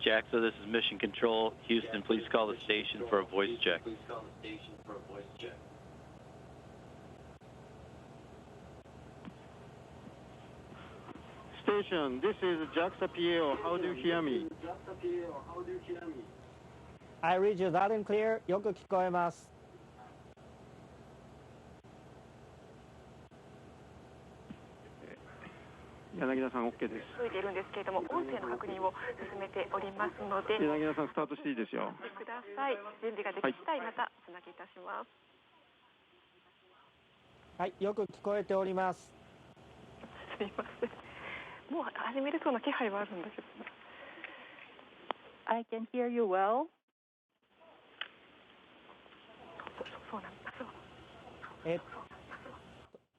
JAXA, this is Mission Control. Houston, please call the station for a voice check. Station, this is JAXA PAO. How do you hear me? I read you loud and clear. よく聞こえます。柳田さん OK です。届いているんですけれども、音声の確認を進めておりますので、柳田さんスタートしていいですよ。ください。準備ができ次第またつなぎいたします。はい、よく聞こえております。すみません。もう始めるそうな気配はあるんだけど。I can hear you well. そうなんだ。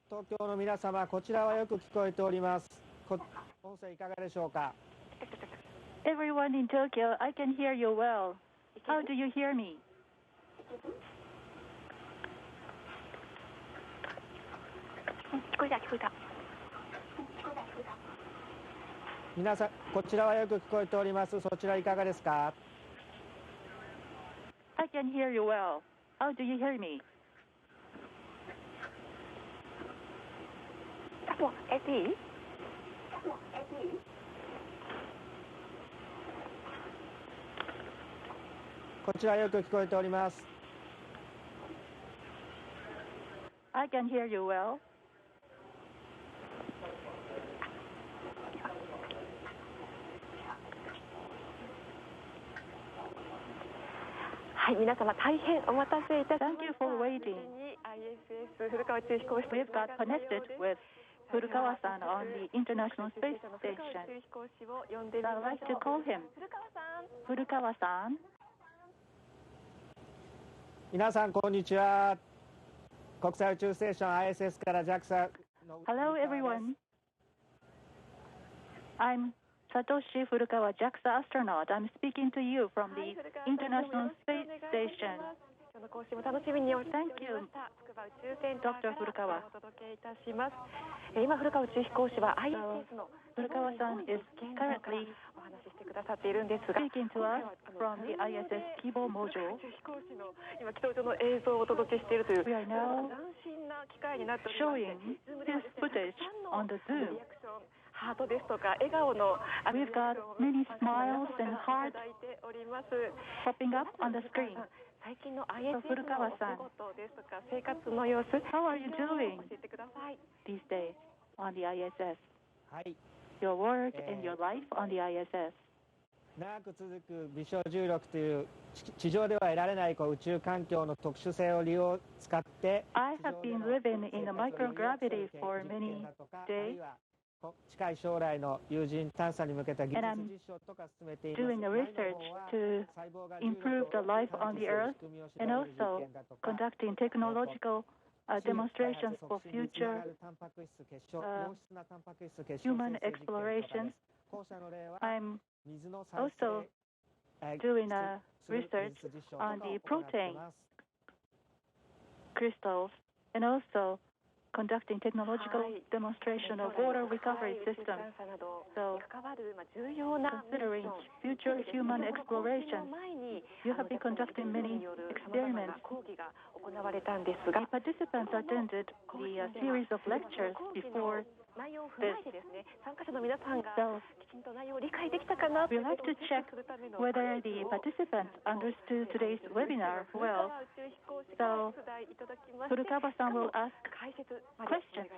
東京の皆様、こちらはよく聞こえております。音声いかがでしょうか。Everyone in Tokyo, I can hear you well. How do you hear me? 聞こえた、聞こえた。皆さん、こちらはよく聞こえております。そちらいかがですか。I can hear you well. How do you hear me? もうSE？こちらよく聞こえております。I can hear you well. はい、皆様大変お待たせいたしました。Thank you for waiting. ISS 古川宇宙飛行士 We've got connected with Furukawa-san on the International Space Station. I'd like to call him. Furukawa-san. 皆さんこんにちは。国際宇宙ステーション ISS から JAXA の Hello everyone. I'm Satoshi Furukawa, JAXA astronaut. I'm speaking to you from the International Space Station. Thank you, Dr. Furukawa. 今、古川宇宙飛行士は ISS のFurukawa-san is currently speaking to us from the ISS Kibo module. 今、気象上の映像をお届けしているという We are now showing this footage on the Zoom. ハートですとか笑顔の We've got many smiles and hearts popping up on the screen. 最近の ISS のお仕事ですとか生活の様子 How are you doing these days on the ISS? はい。Your work and your life on the ISS. 長く続く微小重力という地上では得られない宇宙環境の特殊性を使って I have been living in a microgravity for many days. 近い将来の有人探査に向けた技術実証とか進めています。Doing a research to improve the life on the Earth and also conducting technological demonstrations for future human explorations. I'm also doing a research on the protein crystals and also conducting technological demonstration of water recovery system. So, considering future human exploration, you have been conducting many experiments. The participants attended the series of lectures before this. So, we like to check whether the participants understood today's webinar well. So, Furukawa-san will ask questions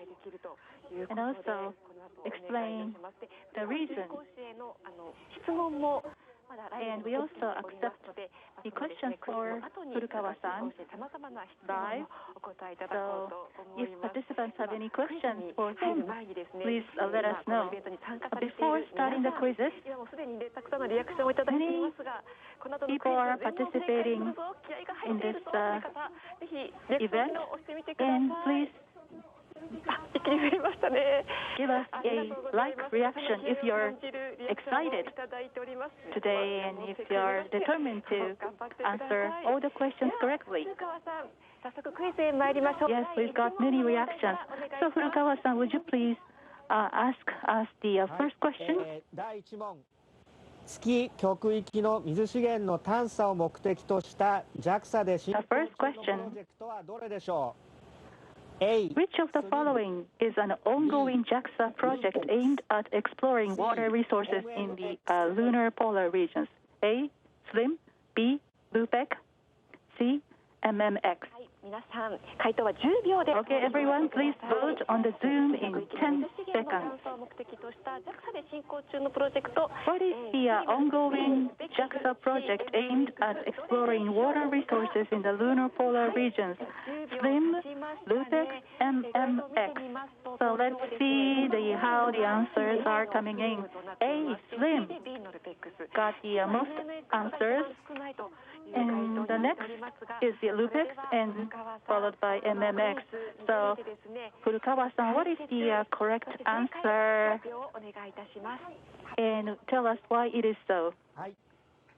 and also explain the reason. And we also accept the questions for Furukawa-san live. So if participants have any questions for him, please let us know. Before starting the quizzes, many people are participating in this event, and please give us a like reaction if you're excited today and if you're determined to answer all the questions correctly. Yes, we've got many reactions. So Furukawa-san, would you please ask us the first question? 月極域の水資源の探査を目的とした JAXA で進行中のプロジェクトはどれでしょう？ A. Which of the following is an ongoing JAXA project aimed at exploring water resources in the lunar polar regions? A. SLIM, B. LUPEC, C. MMX. 皆さん、回答は10秒で。Okay, everyone, please vote on the Zoom in 10 seconds. 目的とした JAXA で進行中のプロジェクト。What is the ongoing JAXA project aimed at exploring water resources in the lunar polar regions? SLIM, LUPEC, MMX. So let's see how the answers are coming in. A, SLIM, got the most answers. And the next is the LUPEX and followed by MMX. So, Furukawa-san, what is the correct answer? And tell us why it is so. はい、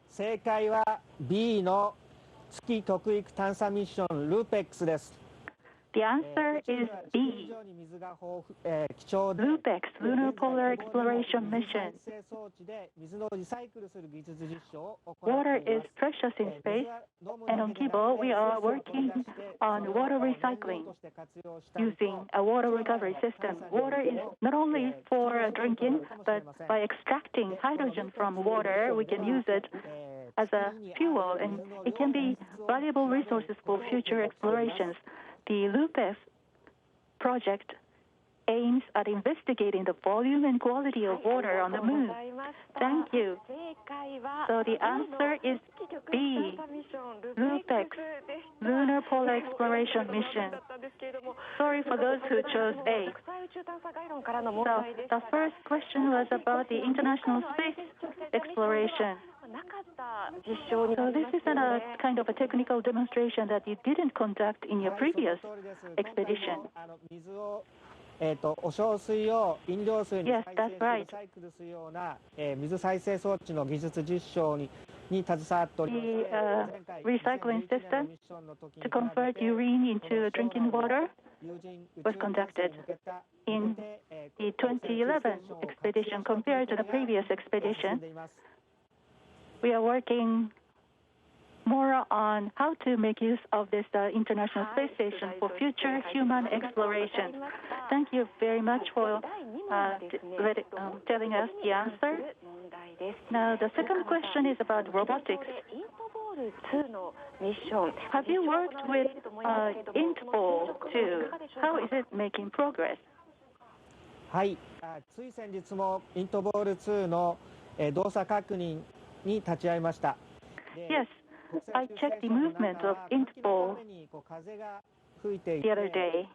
正解は B の月極域探査ミッション LUPEX です。The answer is B. LUPEX, Lunar Polar Exploration Mission. Water is precious in space, and on Kibo, we are working on water recycling using a water recovery system. Water is not only for drinking, but by extracting hydrogen from water, we can use it as a fuel, and it can be valuable resources for future explorations. The LUPEX project aims at investigating the volume and quality of water on the moon. Thank you. So the answer is B, LUPEX, Lunar Polar Exploration Mission. Sorry for those who chose A. So the first question was about the International Space Exploration. So this is a kind of a technical demonstration that you didn't conduct in your previous expedition. Yes, that's right. The recycling system to convert urine into drinking water was conducted in the 2011 expedition. Compared to the previous expedition, we are working more on how to make use of this International Space Station for future human exploration. Thank you very much for telling us the answer. Now, the second question is about robotics. Have you worked with INTBall 2? How is it making progress? はい、つい先日もイントボール2の動作確認に立ち会いました。 Yes, I checked the movement of INTBall the other day.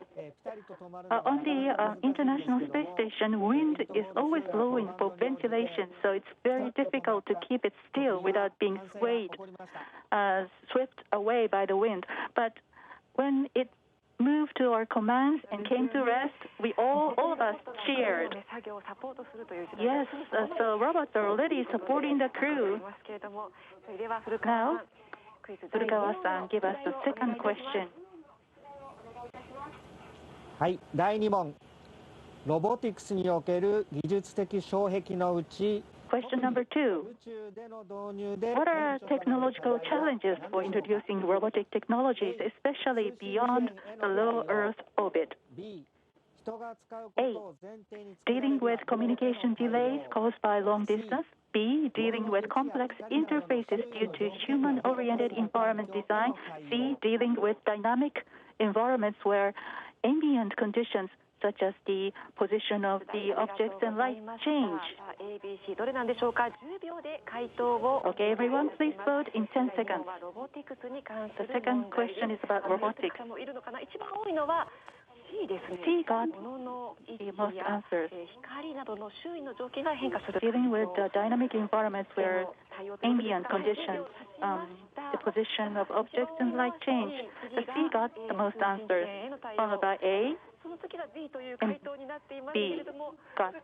On the International Space Station, wind is always blowing for ventilation, so it's very difficult to keep it still without being swept away by the wind. But when it moved to our commands and came to rest, we all of us cheered. Yes, so robots are already supporting the crew. Now, Furukawa-san, give us the second question. はい、第2問。ロボティクスにおける技術的障壁のうち Question number 2. What are technological challenges for introducing robotic technologies, especially beyond the low Earth orbit? A. Dealing with communication delays caused by long distance. B. Dealing with complex interfaces due to human-oriented environment design. C. Dealing with dynamic environments where ambient conditions such as the position of the objects and light change. Okay, everyone, please vote in 10 seconds. The second question is about robotics. C got the most answers. Dealing with the dynamic environments where ambient conditions, the position of objects and light change. The C got the most answers, followed by A and B got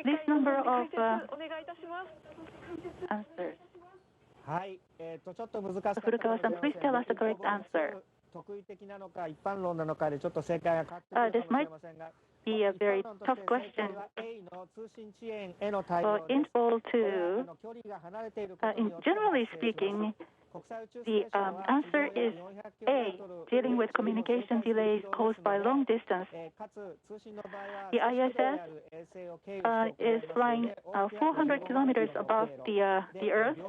this number of answers. Furukawa-san, please tell us the correct answer. This might be a very tough question. Info 2, generally speaking, the answer is A, dealing with communication delays caused by long distance. The ISS is flying 400 kilometers above the Earth,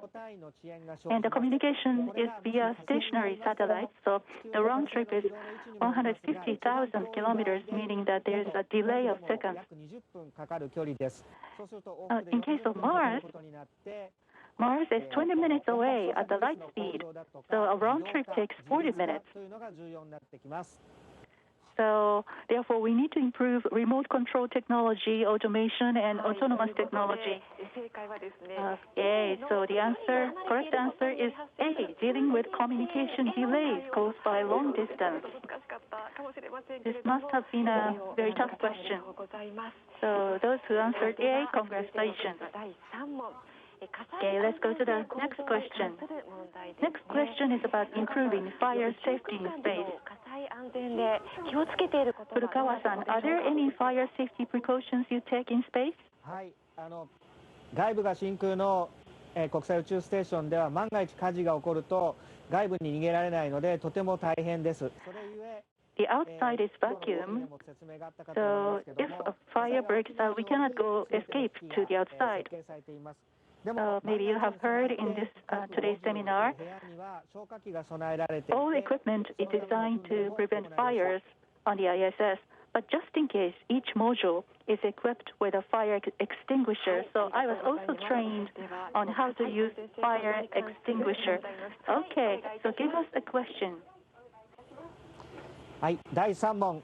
and the communication is via stationary satellites, so the round trip is 150,000 kilometers, meaning that there's a delay of seconds. In case of Mars is 20 minutes away at the light speed, so a round trip takes 40 minutes. So therefore, we need to improve remote control technology, automation, and autonomous technology. Okay, so the correct answer is A, dealing with communication delays caused by long distance. This must have been a very tough question. So those who answered A, congratulations. Okay, let's go to the next question. Next question is about improving fire safety in space. Furukawa-san, are there any fire safety precautions you take in space? 外部が真空の国際宇宙ステーションでは万が一火事が起こると外部に逃げられないのでとても大変です。 The outside is vacuum, so if a fire breaks out, we cannot escape to the outside. Maybe you have heard in this today's seminar, all equipment is designed to prevent fires on the ISS, but just in case, each module is equipped with a fire extinguisher. So I was also trained on how to use fire extinguisher. Okay, so give us a question. はい、第3問。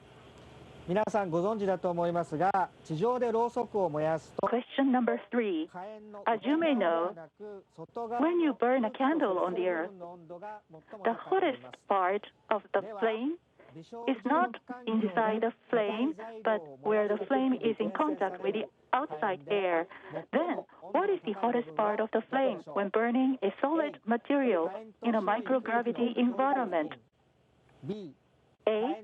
皆さんご存知だと思いますが、地上でろうそくを燃やすと Question number 3. As you may know, when you burn a candle on the earth, the hottest part of the flame is not inside the flame, but where the flame is in contact with the outside air. Then, what is the hottest part of the flame when burning a solid material in a microgravity environment? A,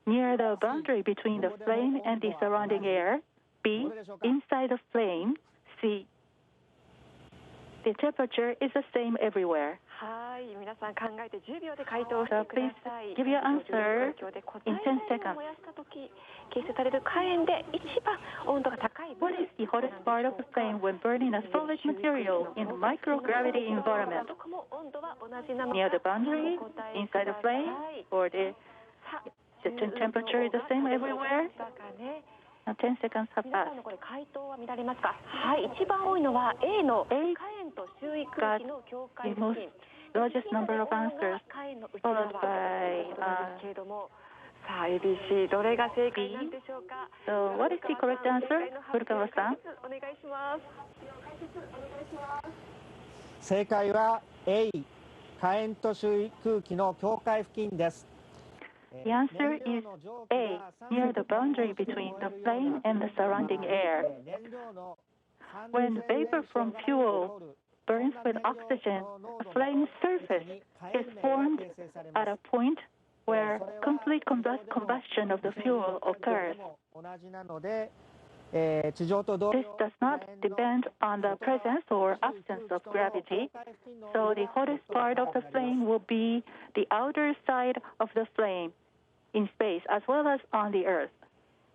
near the boundary between the flame and the surrounding air. B, inside the flame. C, the temperature is the same everywhere. So please give your answer in 10 seconds. What is the hottest part of the flame when burning a solid material in a microgravity environment? Near the boundary, inside the flame, or the temperature is the same everywhere? Now 10 seconds have passed. A got the most largest number of answers, followed by ABC どれが正解 B. なんでしょうか。 So what is the correct answer? Furukawa-san. お願いします。正解は A、火炎と周囲空気の境界付近です。 The answer is A, near the boundary between the flame and the surrounding air. When vapor from fuel burns with oxygen, a flame surface is formed at a point where complete combustion of the fuel occurs. This does not depend on the presence or absence of gravity, so the hottest part of the flame will be the outer side of the flame in space as well as on the Earth.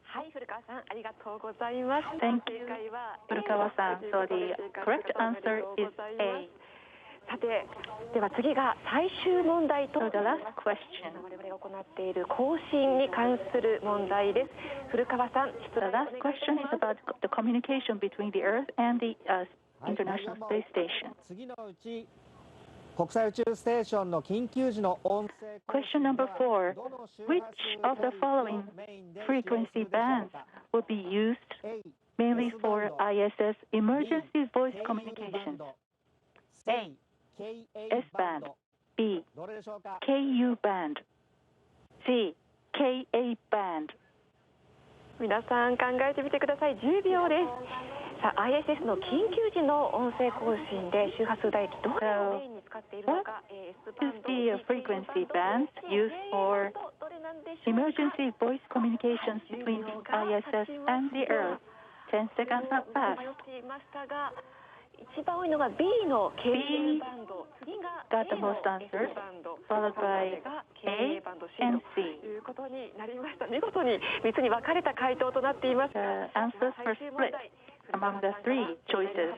はい、古川さん、ありがとうございます。 Thank you, Furukawa-san. So the correct answer is A. さて、では次が最終問題と So the last question. 我々が行っている更新に関する問題です。古川さん、 The last question is about the communication between the Earth and the International Space Station. 次のうち国際宇宙ステーションの緊急時の音声 Question number 4. Which of the following frequency bands will be used mainly for ISS emergency voice communications? A, S-band. B, KU band. C, KA band. 皆さん考えてみてください。10秒です。さあ、ISS の緊急時の音声更新で周波数帯域どれをメインに使っているのか、What is the frequency bands used for emergency voice communications between the ISS and the Earth. 10 seconds have passed. 一番多いのが B の B KA バンド、次が got the A の most answers, F バンド、 followed そ by れが A KA バンド C and と C. いうことになりました。見事に3つに分かれた回答となっています。 The answers were split among the three choices.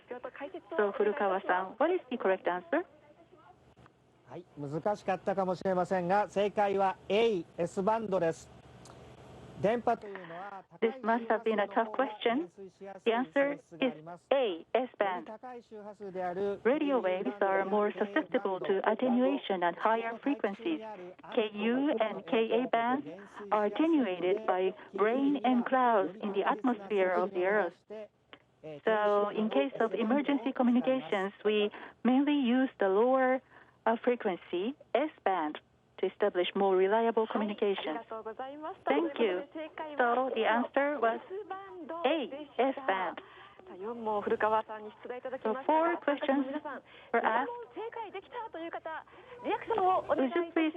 So Furukawa-san, what is the correct answer? はい、難しかったかもしれませんが、正解は A、S バンドです。電波というのは This must have been a tough question. The answer is A, S band. Radio waves are more susceptible to attenuation at higher frequencies. Ku and Ka bands are attenuated by rain and clouds in the atmosphere of the Earth. So in case of emergency communications, we mainly use the lower frequency, S band, to establish more reliable communication. Thank you. So the answer was A, S band. So 4 questions were asked. Would you please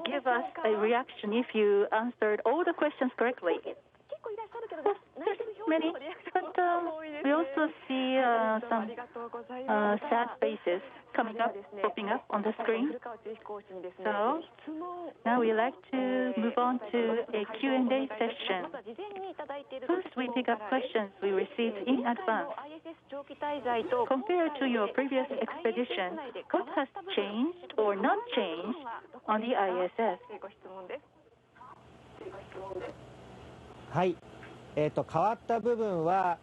give us a reaction if you answered all the questions correctly? Well, there's many, but we also see some sad faces popping up on the screen. So now we'd like to move on to a Q&A session. First, we pick up questions we received in advance. Compared to your previous expedition, what has changed or not changed on the ISS? はい、変わった部分は、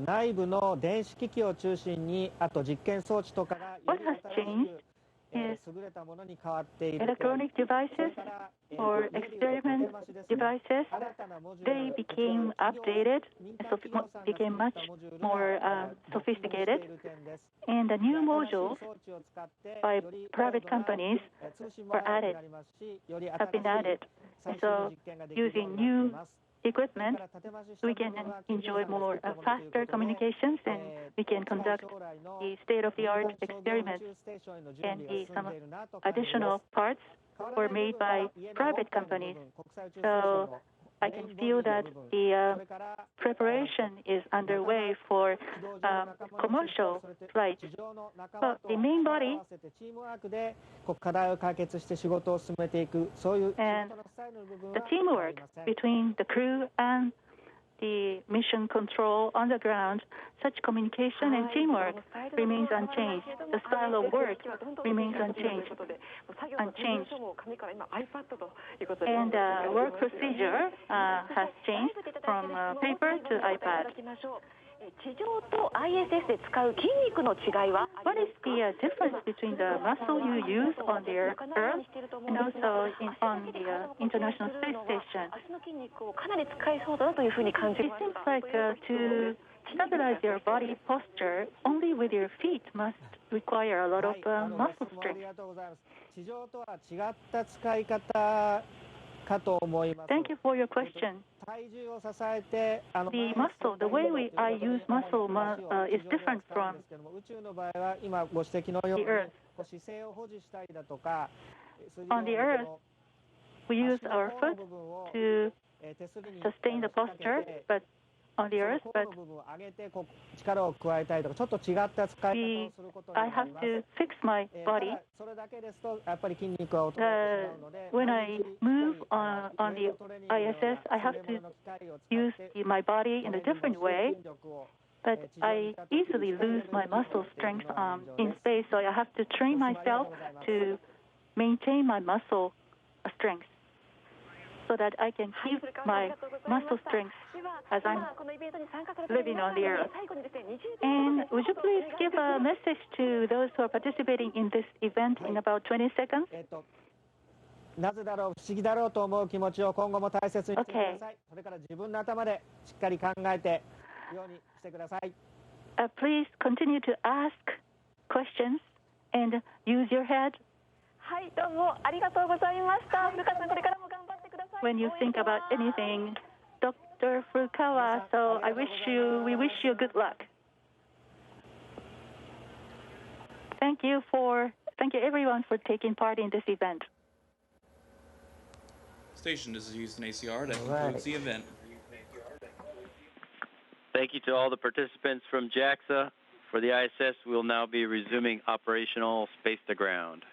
内部の電子機器を中心に、あと実験装置とかがより新しく、優れたものに変わっている。Electronic devices or experiment devices, they became updated, became much more sophisticated, and the new modules by private companies have been added. And so using new equipment, we can enjoy more faster communications, and we can conduct the state-of-the-art experiments. And some additional parts were made by private companies. So I can feel that the preparation is underway for commercial flight. But the main body and the teamwork between the crew and the mission control on the ground, such communication and teamwork remains unchanged. The style of work remains unchanged. And work procedure has changed from paper to iPad. What is the difference between the muscle you use on the Earth and also on the International Space Station? It seems like to stabilize your body posture only with your feet must require a lot of muscle strength. Thank you for your question. The muscle, the way I use muscle is different from the Earth. On the Earth, we use our foot to sustain the posture, but on the Earth, but I have to fix my body. When I move on the ISS, I have to use my body in a different way, but I easily lose my muscle strength in space, so I have to train myself to maintain my muscle strength, so that I can keep my muscle strength as I'm living on the Earth. And would you please give a message to those who are participating in this event in about 20 seconds? Please continue to ask questions and use your head. When you think about anything, Dr. Furukawa, so we wish you good luck. Thank you everyone for taking part in this event. station. This is Houston ACR. That All concludes right. the event. Thank you to all the participants from JAXA. For the ISS, we'll now be resuming operational space to ground.